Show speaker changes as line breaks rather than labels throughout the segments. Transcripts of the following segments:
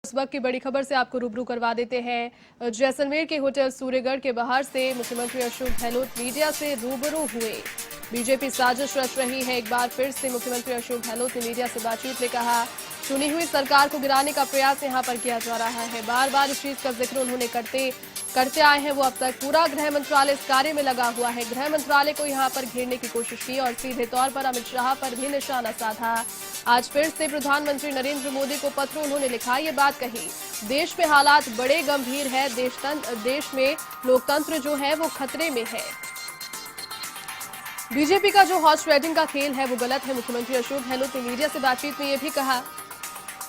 इस वक्त की बड़ी खबर से आपको रूबरू करवा देते हैं। जैसलमेर के होटल सूर्यगढ़ के बाहर से मुख्यमंत्री अशोक गहलोत मीडिया से रूबरू हुए। बीजेपी साजिश रच रही है। एक बार फिर से मुख्यमंत्री अशोक गहलोत ने मीडिया से बातचीत में कहा, चुनी हुई सरकार को गिराने का प्रयास यहां पर किया जा रहा है। बार बार इस चीज का जिक्र उन्होंने करते आए हैं। वो अब तक पूरा गृह मंत्रालय इस कार्य में लगा हुआ है। गृह मंत्रालय को यहां पर घेरने की कोशिश की और सीधे तौर पर अमित शाह पर भी निशाना साधा। आज फिर से प्रधानमंत्री नरेंद्र मोदी को पत्र उन्होंने लिखा, ये बात कही, देश में हालात बड़े गंभीर है। देश में लोकतंत्र जो है वो खतरे में है। बीजेपी का जो हॉर्स राइडिंग का खेल है वो गलत है। मुख्यमंत्री अशोक गहलोत ने मीडिया से बातचीत में ये भी कहा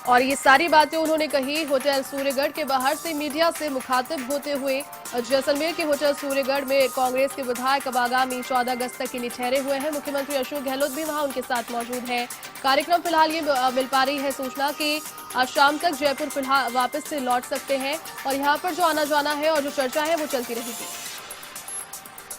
और ये सारी बातें उन्होंने कही होटल सूर्यगढ़ के बाहर से मीडिया से मुखातिब होते हुए। जैसलमेर के होटल सूर्यगढ़ में कांग्रेस के विधायक अब आगामी 14 अगस्त तक के लिए ठहरे हुए हैं। मुख्यमंत्री अशोक गहलोत भी वहां उनके साथ मौजूद हैं। कार्यक्रम फिलहाल ये मिल पा रही है सूचना कि आज शाम तक जयपुर फिलहाल वापस से लौट सकते हैं और यहाँ पर जो आना जाना है और जो चर्चा है वो चलती रहेगी।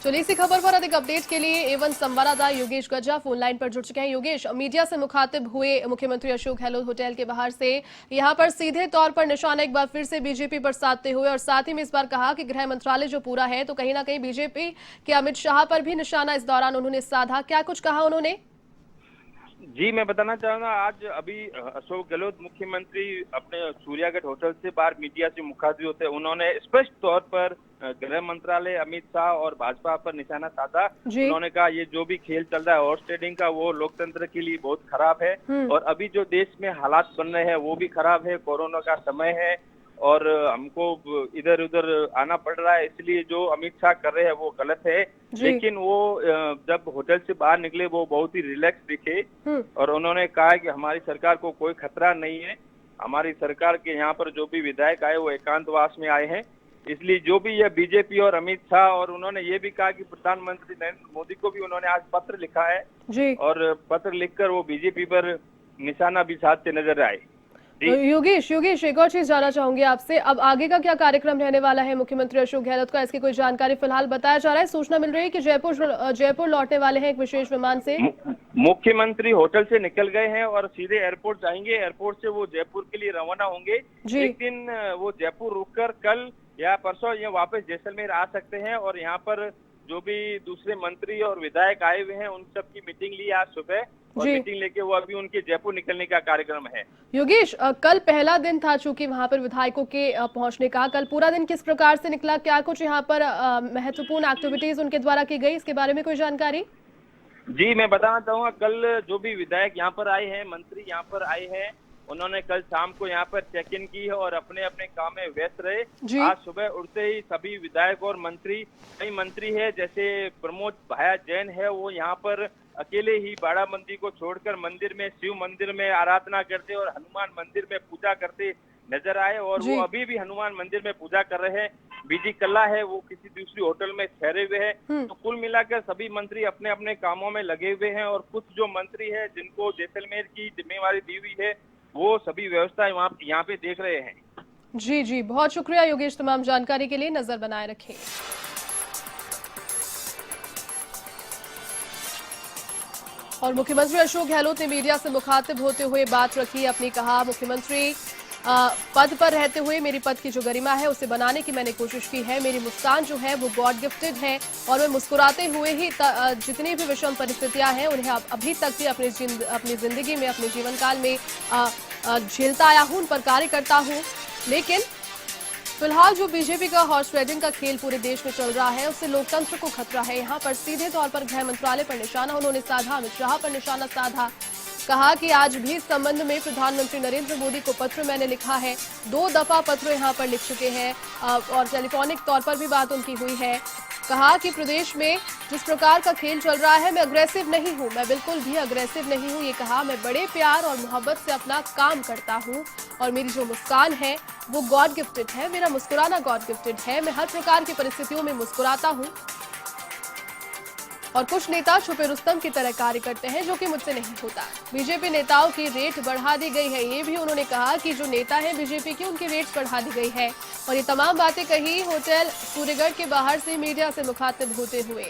चलिए इसी खबर पर अधिक अपडेट के लिए एवन संवाददाता योगेश गज्जा फोन लाइन पर जुड़ चुके हैं। योगेश, मीडिया से मुखातिब हुए मुख्यमंत्री अशोक गहलोत होटल के बाहर से यहां पर सीधे तौर पर निशाना एक बार फिर से बीजेपी पर साधते हुए और साथ ही में इस बार कहा कि गृह मंत्रालय जो पूरा है तो कहीं ना कहीं बीजेपी के अमित शाह पर भी निशाना इस दौरान उन्होंने साधा। क्या कुछ कहा उन्होंने?
जी, मैं बताना चाहूंगा, आज अभी अशोक गहलोत मुख्यमंत्री अपने सूर्यागढ़ होटल से बाहर मीडिया से मुखातिब होते उन्होंने स्पष्ट तौर पर गृह मंत्रालय, अमित शाह और भाजपा पर निशाना साधा। उन्होंने कहा ये जो भी खेल चल रहा है हॉर्स ट्रेडिंग का वो लोकतंत्र के लिए बहुत खराब है और अभी जो देश में हालात बन रहे हैं वो भी खराब है। कोरोना का समय है और हमको इधर उधर आना पड़ रहा है, इसलिए जो अमित शाह कर रहे हैं वो गलत है। लेकिन वो जब होटल से बाहर निकले वो बहुत ही रिलैक्स दिखे और उन्होंने कहा कि हमारी सरकार को कोई खतरा नहीं है। हमारी सरकार के यहाँ पर जो भी विधायक आए वो एकांतवास में आए हैं, इसलिए जो भी ये बीजेपी और अमित शाह, और उन्होंने ये भी कहा कि प्रधानमंत्री नरेंद्र मोदी को भी उन्होंने आज पत्र लिखा है जी। और पत्र लिखकर वो बीजेपी पर निशाना भी साधते नजर आए।
योगेश, एक और चीज जानना चाहूंगी आपसे, अब आगे का क्या कार्यक्रम रहने वाला है मुख्यमंत्री अशोक गहलोत का? इसकी कोई जानकारी फिलहाल बताया जा रहा है? सूचना मिल रही है कि जयपुर लौटने वाले हैं एक विशेष विमान से।
मुख्यमंत्री होटल से निकल गए हैं और सीधे एयरपोर्ट जाएंगे। एयरपोर्ट से वो जयपुर के लिए रवाना होंगे। एक दिन वो जयपुर रुककर कल या परसों ये वापस जैसलमेर आ सकते हैं और यहाँ पर जो भी दूसरे मंत्री और विधायक आए हुए हैं उन सब की मीटिंग ली आज सुबह और मीटिंग लेके वो अभी उनके जयपुर निकलने का कार्यक्रम है।
योगेश, कल पहला दिन था चूंकि वहां पर विधायकों के पहुंचने का, कल पूरा दिन किस प्रकार से निकला? क्या कुछ यहाँ पर महत्वपूर्ण एक्टिविटीज उनके द्वारा की गई, इसके बारे में कोई जानकारी?
जी, मैं बताना चाहूंगा, कल जो भी विधायक यहाँ पर आए हैं, मंत्री यहाँ पर आए हैं, उन्होंने कल शाम को यहाँ पर चेक इन की है और अपने अपने काम में व्यस्त रहे। आज सुबह उठते ही सभी विधायक और मंत्री, कई मंत्री है जैसे प्रमोद भाया जैन है, वो यहाँ पर अकेले ही बाड़ा मंदिर को छोड़कर मंदिर में, शिव मंदिर में आराधना करते और हनुमान मंदिर में पूजा करते नजर आए और वो अभी भी हनुमान मंदिर में पूजा कर रहे हैं। बीजी कल्ला है वो किसी दूसरी होटल में ठहरे हुए हैं। तो कुल मिलाकर सभी मंत्री अपने अपने कामों में लगे हुए हैं और कुछ जो मंत्री है जिनको जैसलमेर की जिम्मेवारी दी हुई है वो सभी व्यवस्था यहाँ पे देख रहे हैं।
जी, बहुत शुक्रिया योगेश तमाम जानकारी के लिए। नजर बनाए रखें। और मुख्यमंत्री अशोक गहलोत ने मीडिया से मुखातिब होते हुए बात रखी, अपनी कहा, मुख्यमंत्री पद पर रहते हुए मेरी पद की जो गरिमा है उसे बनाने की मैंने कोशिश की है। मेरी मुस्कान जो है वो गॉड गिफ्टेड है और मैं मुस्कुराते हुए ही जितनी भी विषम परिस्थितियां हैं उन्हें अभी तक भी अपनी जिंदगी में, अपने जीवन काल में झेलता आया हूं, उन पर कार्य करता हूं। लेकिन फिलहाल जो बीजेपी का हॉर्स राइडिंग का खेल पूरे देश में चल रहा है उससे लोकतंत्र को खतरा है। यहाँ पर सीधे तौर पर गृह मंत्रालय पर निशाना उन्होंने साधा, अमित शाह पर निशाना साधा। कहा कि आज भी इस संबंध में प्रधानमंत्री नरेंद्र मोदी को पत्र मैंने लिखा है, 2 दफा पत्र यहाँ पर लिख चुके हैं और टेलीफोनिक तौर पर भी बात उनकी हुई है। कहा कि प्रदेश में जिस प्रकार का खेल चल रहा है मैं अग्रेसिव नहीं हूं, मैं बिल्कुल भी अग्रेसिव नहीं हूं। ये कहा, मैं बड़े प्यार और मोहब्बत से अपना काम करता हूं और मेरी जो मुस्कान है वो गॉड गिफ्टेड है, मेरा मुस्कुराना गॉड गिफ्टेड है। मैं हर प्रकार की परिस्थितियों में मुस्कुराता हूं और कुछ नेता छुपे रुस्तम की तरह कार्य करते हैं जो कि मुझसे नहीं होता। बीजेपी नेताओं की रेट बढ़ा दी गई है, ये भी उन्होंने कहा कि जो नेता हैं बीजेपी की उनकी रेट बढ़ा दी गई है। और ये तमाम बातें कही होटल सूर्यगढ़ के बाहर से मीडिया से मुखातिब होते हुए।